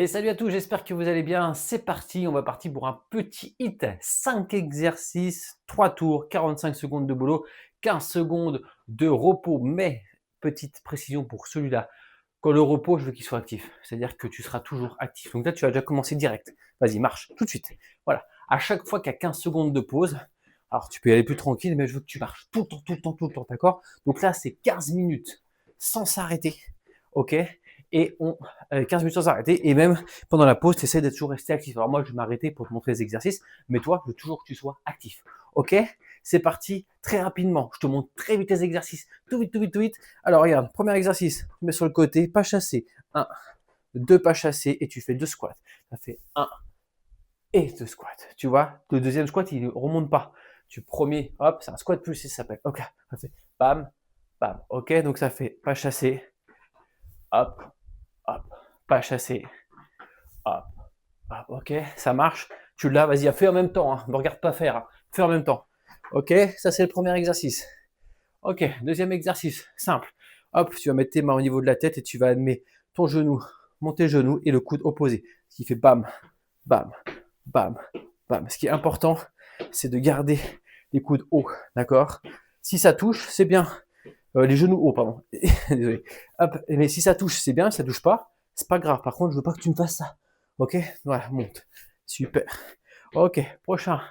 Et salut à tous, j'espère que vous allez bien. C'est parti, on va partir pour un petit hit. 5 exercices, 3 tours, 45 secondes de boulot, 15 secondes de repos. Mais, petite précision pour celui-là, quand le repos, je veux qu'il soit actif. C'est-à-dire que tu seras toujours actif. Donc là, tu vas déjà commencer direct. Vas-y, marche, tout de suite. Voilà. À chaque fois qu'il y a 15 secondes de pause, alors tu peux y aller plus tranquille, mais je veux que tu marches tout le temps, tout le temps, tout le temps, d'accord? Donc là, c'est 15 minutes sans s'arrêter. OK? Et 15 minutes sans s'arrêter. Et même pendant la pause, tu essaies d'être toujours resté actif. Alors moi, je vais m'arrêter pour te montrer les exercices, mais toi, je veux toujours que tu sois actif. OK? C'est parti, très rapidement. Je te montre très vite les exercices. Tout vite, tout vite, tout vite. Alors regarde, premier exercice, mets sur le côté, pas chassé. 1, 2 pas chassés et tu fais 2 squats. Ça fait 1 et 2 squats. Tu vois, le deuxième squat, il ne remonte pas. Tu premier, hop, c'est un squat plus, ça s'appelle. OK, ça fait bam, bam. OK, donc ça fait pas chassé, hop, hop, pas chassé, hop, hop. OK, ça marche. Tu l'as, vas-y, fais en même temps. Ne regarde pas faire. Fais en même temps. OK, ça c'est le premier exercice. OK, deuxième exercice, simple. Hop, tu vas mettre tes mains au niveau de la tête et tu vas mettre ton genou, monter genou et le coude opposé. Ce qui fait bam, bam, bam, bam. Ce qui est important, c'est de garder les coudes hauts, d'accord? Si ça touche, c'est bien. Les genoux hauts, pardon. Désolé. Hop, mais si ça touche, c'est bien. Si ça touche pas, c'est pas grave. Par contre, je veux pas que tu me fasses ça. Ok? Voilà, monte. Super. Ok, prochain.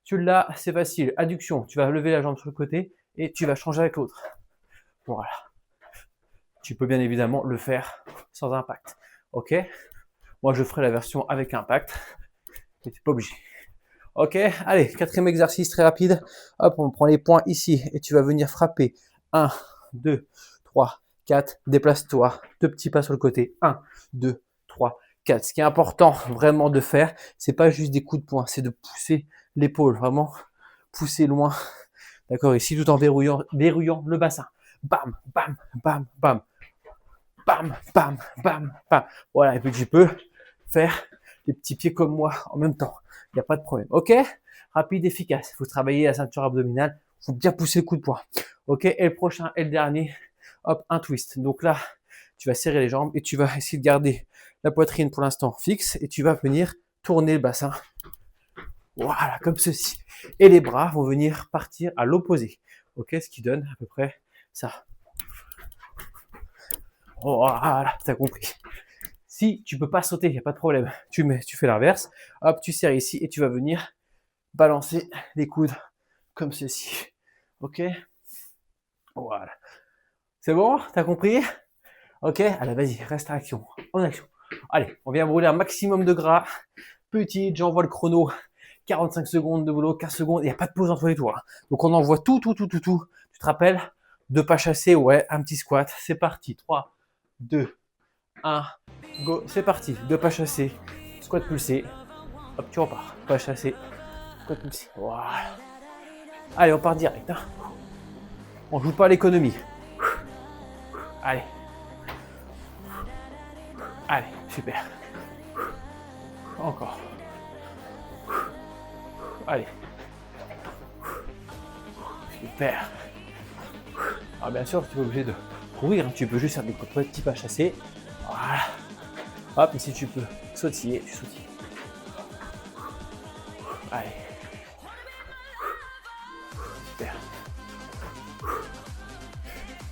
Tu l'as, c'est facile. Adduction. Tu vas lever la jambe sur le côté et tu vas changer avec l'autre. Voilà. Tu peux bien évidemment le faire sans impact. Ok? Moi, je ferai la version avec impact. Mais t'es pas obligé. Ok? Allez, quatrième exercice très rapide. Hop, on prend les points ici et tu vas venir frapper. 1, 2, 3, 4. Déplace-toi. 2 petits pas sur le côté. 1, 2, 3, 4. Ce qui est important vraiment de faire, c'est pas juste des coups de poing, c'est de pousser l'épaule. Vraiment pousser loin. D'accord? Ici, tout en verrouillant le bassin. Bam, bam, bam, bam. Bam, bam, bam, bam. Voilà, et puis tu peux faire des petits pieds comme moi en même temps. Il n'y a pas de problème. OK? Rapide, efficace. Il faut travailler la ceinture abdominale. Il faut bien pousser le coup de poing. OK? Et le prochain et le dernier, hop, un twist. Donc là, tu vas serrer les jambes et tu vas essayer de garder la poitrine pour l'instant fixe et tu vas venir tourner le bassin. Voilà, comme ceci. Et les bras vont venir partir à l'opposé. OK? Ce qui donne à peu près ça. Voilà, t'as compris. Si tu peux pas sauter, il n'y a pas de problème. Tu fais l'inverse. Hop, tu serres ici et tu vas venir balancer les coudes comme ceci. Ok? Voilà. C'est bon? T'as compris? Ok? Allez, vas-y, reste en action. En action. Allez, on vient brûler un maximum de gras. Petite, j'envoie le chrono. 45 secondes de boulot, 15 secondes. Il n'y a pas de pause entre les tours. Donc on envoie tout. Tu te rappelles? 2 pas chassés, ouais, un petit squat. C'est parti. 3, 2, 1, go. C'est parti. 2 pas chassés. Squat pulsé. Hop, tu repars. Pas chassé. Squat pulsé. Voilà. Allez, on part direct. Hein. On joue pas à l'économie. Allez. Allez, super. Encore. Allez. Super. Alors bien sûr, tu es obligé de courir. Hein. Tu peux juste faire des petits pas chassés. Voilà. Hop, et si tu peux sautiller, tu sautilles. Allez. Super.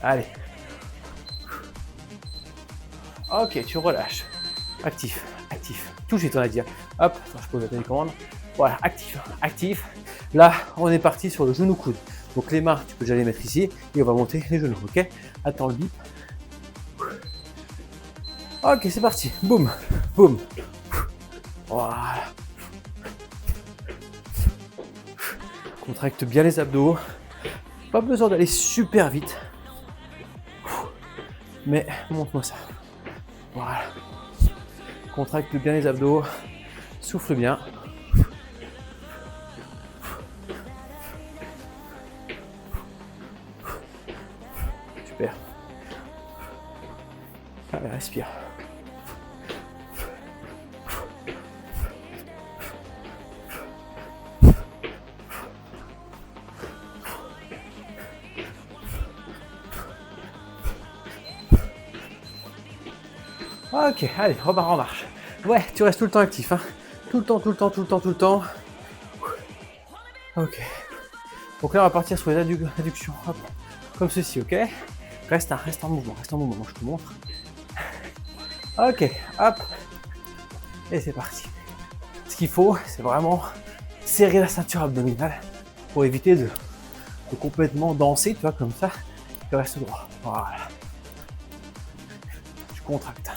Allez. Ok, tu relâches. Actif. Tout de suite, on va dire. Hop, attends, je pose la télécommande. Voilà, actif. Là, on est parti sur le genou coude. Donc les mains, tu peux déjà les mettre ici et on va monter les genoux, ok? Attends le bip. Ok, c'est parti. Boum. Voilà. Contracte bien les abdos. Pas besoin d'aller super vite. Mais montre-moi ça. Voilà. Contracte bien les abdos. Souffle bien. Super. Allez, respire. Ok, allez, repart en marche. Ouais, tu restes tout le temps actif, hein. Tout le temps, tout le temps, tout le temps, tout le temps. Ok. Donc là, on va partir sur les adductions. Hop. Comme ceci, ok. Reste en mouvement, Moi, je te montre. Ok, hop. Et c'est parti. Ce qu'il faut, c'est vraiment serrer la ceinture abdominale pour éviter de complètement danser, tu vois, comme ça. Tu restes droit. Voilà. Tu contractes.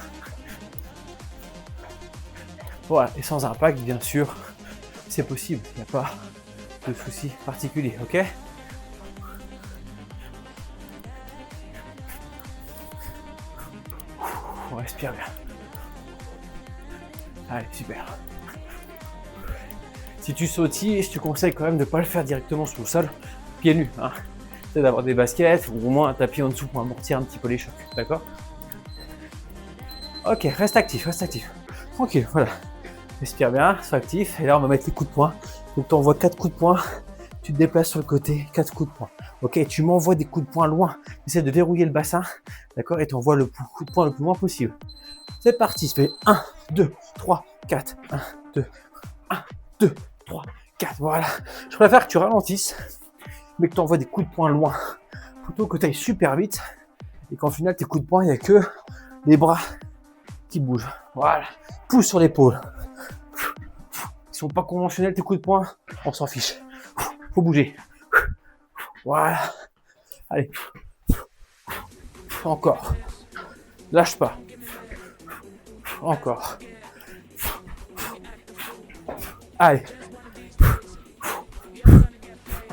Voilà, et sans impact, bien sûr, c'est possible. Il n'y a pas de souci particulier, ok? On respire bien. Allez, super. Si tu sautilles, je te conseille quand même de ne pas le faire directement sur le sol, pieds nus. Hein. C'est d'avoir des baskets ou au moins un tapis en dessous pour amortir un petit peu les chocs, d'accord? Ok, reste actif, Tranquille, voilà. Respire bien, sois actif. Et là, on va mettre les coups de poing. Donc, tu envoies 4 coups de poing. Tu te déplaces sur le côté, 4 coups de poing. Ok, tu m'envoies des coups de poing loin. Essaie de verrouiller le bassin, d'accord? Et tu envoies le coup de poing le plus loin possible. C'est parti, je fais 1, 2, 3, 4. 1, 2, 1, 2, 3, 4. Voilà. Je préfère que tu ralentisses, mais que tu envoies des coups de poing loin. Plutôt que tu ailles super vite et qu'en final, tes coups de poing, il n'y a que les bras qui bougent. Voilà. Pousse sur l'épaule. Ils sont pas conventionnels, tes coups de poing, on s'en fiche. Faut bouger. Voilà. Allez. Encore. Lâche pas. Encore. Allez.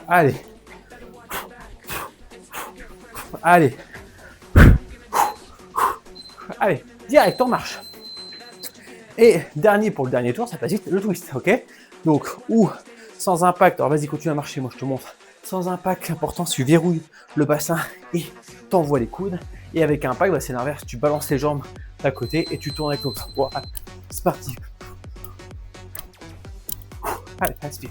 Allez. Allez. Allez. Direct, on marche. Et dernier pour le dernier tour, ça passe vite, le twist, ok? Donc, ou sans impact, alors vas-y, continue à marcher, moi je te montre. Sans impact, l'important, tu verrouilles le bassin et t'envoies les coudes. Et avec impact, bah, c'est l'inverse, tu balances les jambes d'un côté et tu tournes avec l'autre. Voilà, c'est parti. Allez, respire.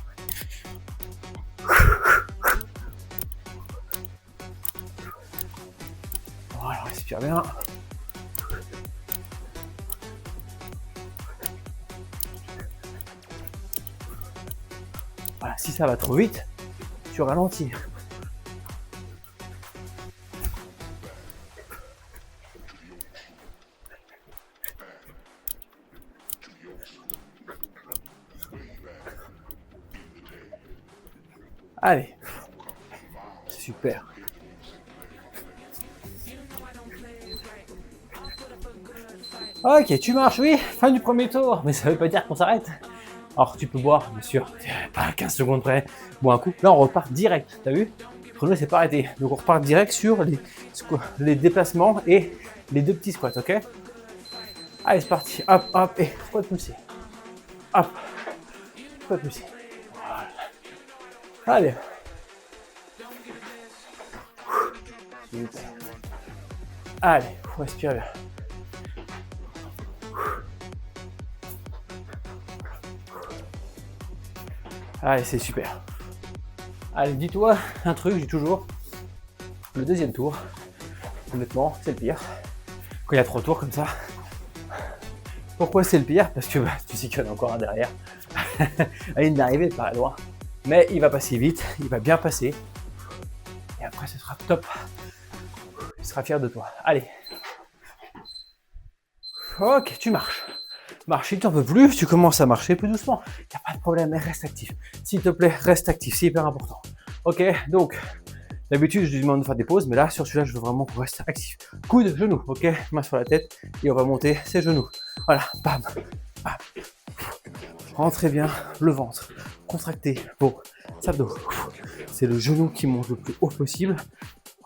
Voilà, respire bien. Voilà, si ça va trop vite, tu ralentis. Allez, super. Ok, tu marches, oui, fin du premier tour, mais ça veut pas dire qu'on s'arrête. Alors tu peux boire, bien sûr, pas à 15 secondes près, bois un coup. Là on repart direct, t'as vu? Le chrono s'est pas arrêté. Donc on repart direct sur les déplacements et les 2 petits squats, ok? Allez, c'est parti, hop, hop, et squat poussé. Hop, squat poussé. Voilà. Allez. Super. Allez, respire bien. Allez, c'est super. Allez, dis-toi un truc, je dis toujours, le deuxième tour, honnêtement, c'est le pire. Quand il y a 3 tours comme ça. Pourquoi c'est le pire? Parce que tu sais qu'il y en a encore un derrière. La ligne d'arrivée est pas loin. Mais il va passer vite, il va bien passer. Et après, ce sera top. Il sera fier de toi. Allez. Ok, tu marches. Marche, si tu n'en peux plus, tu commences à marcher plus doucement. Il n'y a pas de problème, mais reste actif. S'il te plaît, reste actif, c'est hyper important. Ok, donc, d'habitude, je lui demande de faire des pauses, mais là, sur celui-là, je veux vraiment qu'on reste actif. Coude, genou, ok, main sur la tête, et on va monter ses genoux. Voilà, bam, bam. Rentrez bien le ventre, contractez vos abdos. C'est le genou qui monte le plus haut possible.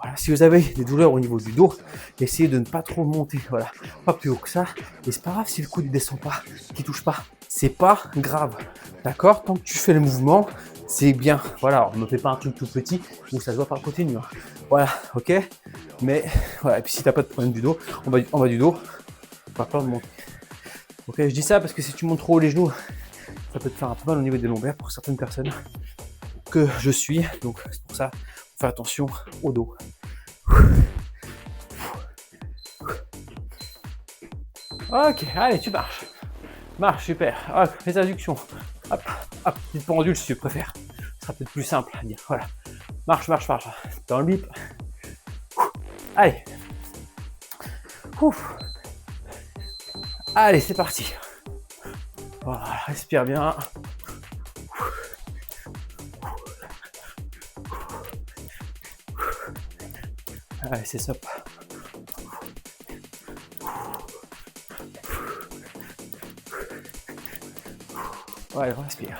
Voilà, si vous avez des douleurs au niveau du dos, essayez de ne pas trop monter, voilà, pas plus haut que ça. Et c'est pas grave si le coude ne descend pas, qu'il touche pas, c'est pas grave, d'accord? Tant que tu fais le mouvement, c'est bien. Voilà, on ne fait pas un truc tout petit où ça se voit par le côté nu. Hein. Voilà, ok? Mais voilà, et puis si t'as pas de problème du dos, en bas du dos, pas peur de monter. Ok, je dis ça parce que si tu montes trop haut les genoux, ça peut te faire un peu mal au niveau des lombaires pour certaines personnes que je suis, donc c'est pour ça. Fais attention au dos. Ok, allez, tu marches. Marche, super. Hop, les adductions. Hop, hop, petite pendule si tu préfères. Ce sera peut-être plus simple à dire. Voilà. Marche, marche, marche. Dans le bip. Allez. Ouf. Allez, c'est parti. Voilà, respire bien. Allez, c'est top. Ouais, respire.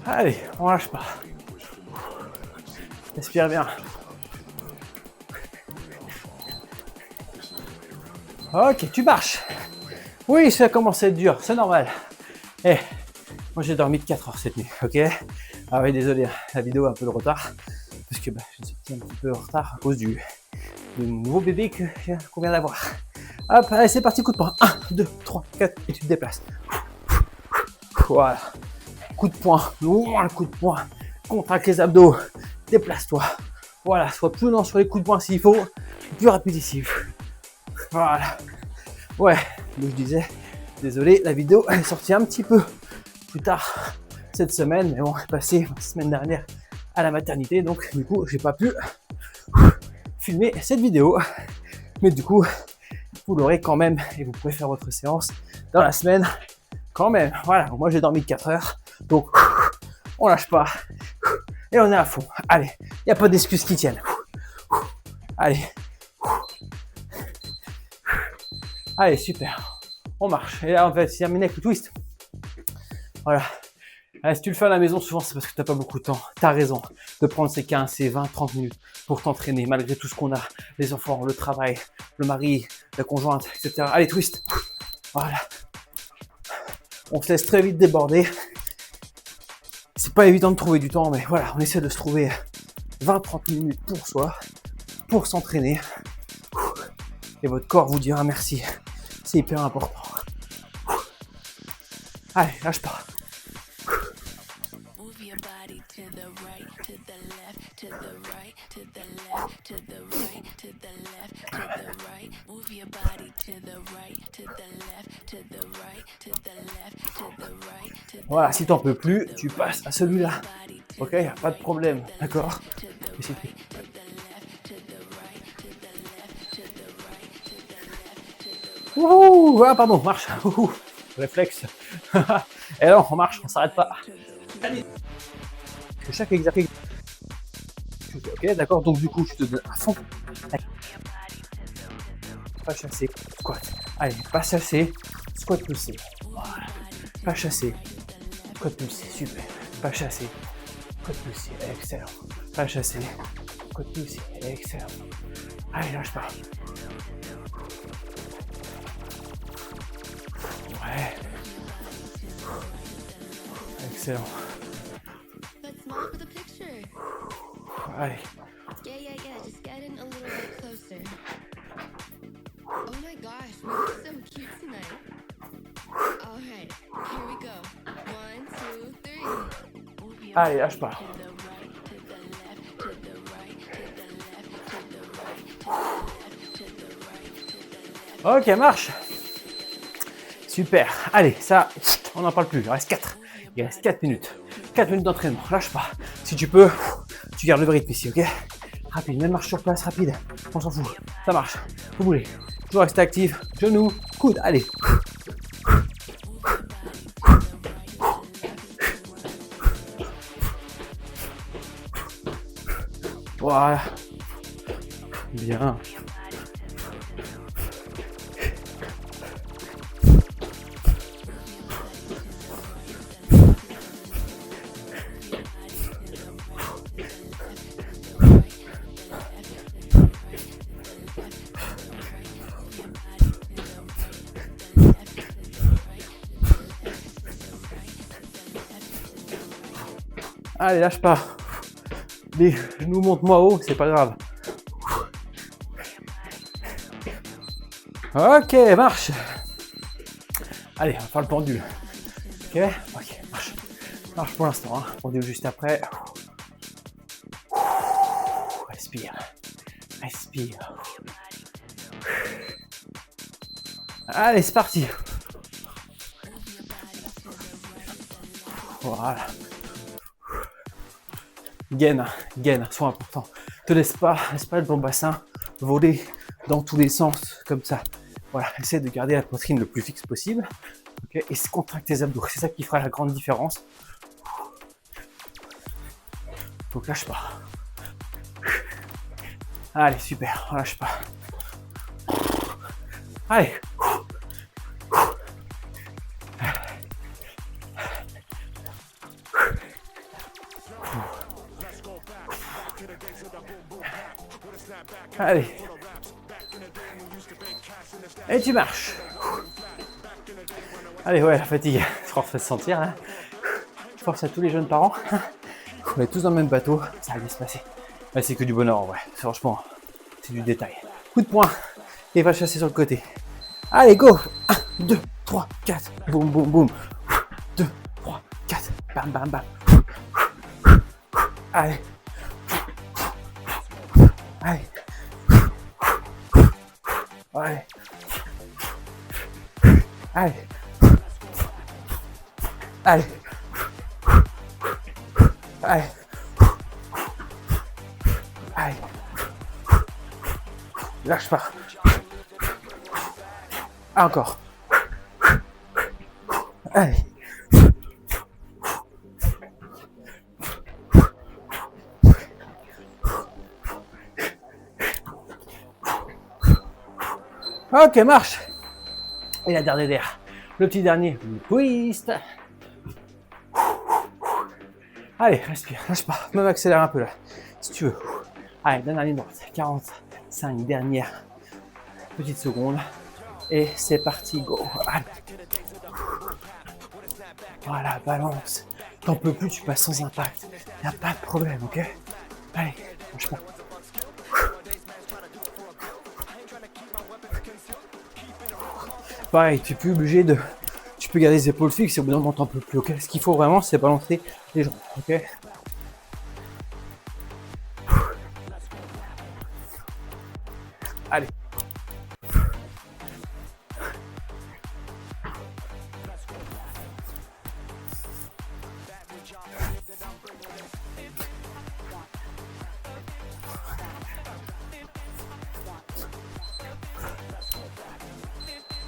Allez, on lâche pas. Respire bien. Ok, tu marches. Oui, ça commence à être dur, c'est normal. Eh, moi j'ai dormi de 4 heures cette nuit, ok? Ah oui, désolé, la vidéo a un peu de retard. Parce que je suis un petit peu en retard à cause du nouveau bébé qu'on vient d'avoir. Hop, allez, c'est parti, coup de poing. 1, 2, 3, 4, et tu te déplaces. Voilà. Coup de poing, loin le coup de poing. Contracte les abdos, déplace-toi. Voilà, sois plus lent sur les coups de poing s'il faut, plus rapide ici. Voilà. Ouais, donc je disais, désolé, la vidéo est sortie un petit peu plus tard cette semaine, mais bon, j'ai passé la semaine dernière à la maternité, donc du coup, j'ai pas pu filmer cette vidéo. Mais du coup, vous l'aurez quand même et vous pouvez faire votre séance dans la semaine quand même. Voilà, moi j'ai dormi de 4 heures, donc on lâche pas et on est à fond. Allez, il n'y a pas d'excuses qui tiennent. Allez. Allez, super. On marche. Et là, on va terminer avec le twist. Voilà. Allez, si tu le fais à la maison, souvent, c'est parce que tu n'as pas beaucoup de temps. Tu as raison de prendre ces 15, ces 20, 30 minutes pour t'entraîner, malgré tout ce qu'on a. Les enfants, le travail, le mari, la conjointe, etc. Allez, twist. Voilà. On se laisse très vite déborder. C'est pas évident de trouver du temps, mais voilà, on essaie de se trouver 20-30 minutes pour soi, pour s'entraîner. Et votre corps vous dira merci. C'est hyper important. Allez, lâche pas. Voilà, si t'en peux plus, tu passes à celui-là. Ok, y a pas de problème, d'accord? Ouh, ah pardon, marche. Ouh, réflexe. Et non, on marche, on s'arrête pas. Chaque exercice. Ok, d'accord, donc du coup, tu te donnes à fond. Pas chasser, squat. Allez, pas chasser, squat poussé. Voilà. Pas chasser, squat poussé, super. Pas chasser, squat poussé, excellent. Pas chasser, squat poussé, excellent. Allez, lâche pas. Ouais. Excellent. Allez. Yeah, just get in a little bit closer. Oh my gosh, we look so cute tonight. Alright, here we go. 1, 2, 3. Allez, lâche pas. Ok, marche. Super. Allez, ça, on n'en parle plus. Il reste 4. Il reste 4 minutes. 4 minutes d'entraînement. Lâche pas. Si tu peux, tu gardes le rythme ici, ok? Rapide, même marche sur place, rapide. On s'en fout. Ça marche. Faut bouger. Toujours rester actif. Genoux, coude. Allez. Voilà. Bien. Allez, lâche pas. Les genoux montent moins haut, c'est pas grave. Ok, marche. Allez, on va faire le pendule. Ok, ok, marche. Marche pour l'instant, hein. Pendule juste après. Respire. Respire. Allez, c'est parti. Voilà. Gaine, soin important. Laisse pas le bon bassin voler dans tous les sens comme ça. Voilà, essaie de garder la poitrine le plus fixe possible. Okay, et contracte tes abdos. C'est ça qui fera la grande différence. Donc lâche pas. Allez, super, on lâche pas. Allez. Allez. Et tu marches. Allez, ouais, la fatigue, ça fait se sentir. Hein. Force à tous les jeunes parents. On est tous dans le même bateau, ça va bien se passer. Mais c'est que du bonheur en vrai, franchement, c'est du détail. Coup de poing, et va chasser sur le côté. Allez, go. 1, 2, 3, 4. Boum, boum, boum. 2, 3, 4. Bam, bam, bam. Allez. Allez. Allez. Allez. Allez. Allez. Allez. Lâche pas. Encore. Allez. Ok, marche. Et la dernière, le petit dernier, le twist. Allez, respire, lâche pas, même accélère un peu là, si tu veux. Allez, dernière ligne droite, 45 dernières petites secondes. Et c'est parti, go. Allez. Voilà, balance. T'en peux plus, tu passes sans impact. Y a pas de problème, ok? Allez, lâche pas. Pareil, tu es plus obligé de... Tu peux garder les épaules fixes et au bout d'un moment t'en peux plus, ok? Ce qu'il faut vraiment, c'est balancer les jambes, ok? Allez.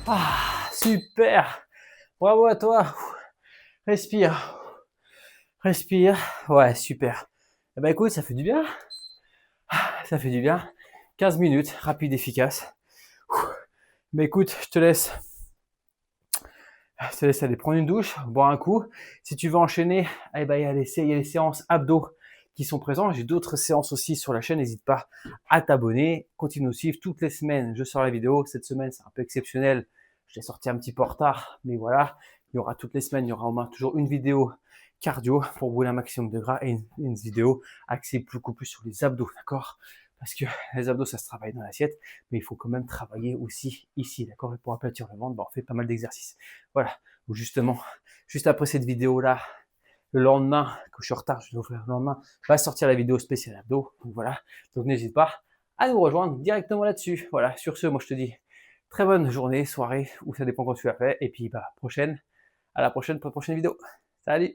Ah, super! Bravo à toi! Respire. Respire. Ouais, super. Eh ben écoute, ça fait du bien. Ça fait du bien. 15 minutes, rapide, efficace. Mais écoute, je te laisse aller prendre une douche, boire un coup. Si tu veux enchaîner, eh ben, il y a les séances abdos qui sont présentes. J'ai d'autres séances aussi sur la chaîne. N'hésite pas à t'abonner. Continue à nous suivre toutes les semaines. Je sors la vidéo. Cette semaine, c'est un peu exceptionnel. Je l'ai sorti un petit peu en retard, mais voilà. Il y aura toutes les semaines, il y aura au moins toujours une vidéo cardio pour brûler un maximum de gras et une vidéo axée beaucoup plus sur les abdos, d'accord? Parce que les abdos, ça se travaille dans l'assiette, mais il faut quand même travailler aussi ici, d'accord? Et pour aplatir le ventre, on fait pas mal d'exercices. Voilà. Ou justement, juste après cette vidéo-là, le lendemain, que je suis en retard, je vais ouvrir le lendemain, je vais sortir la vidéo spéciale abdos. Donc voilà. Donc n'hésite pas à nous rejoindre directement là-dessus. Voilà. Sur ce, moi je te dis très bonne journée, soirée, ou ça dépend quand tu l'as fait. Et puis à la prochaine pour la prochaine vidéo. Salut!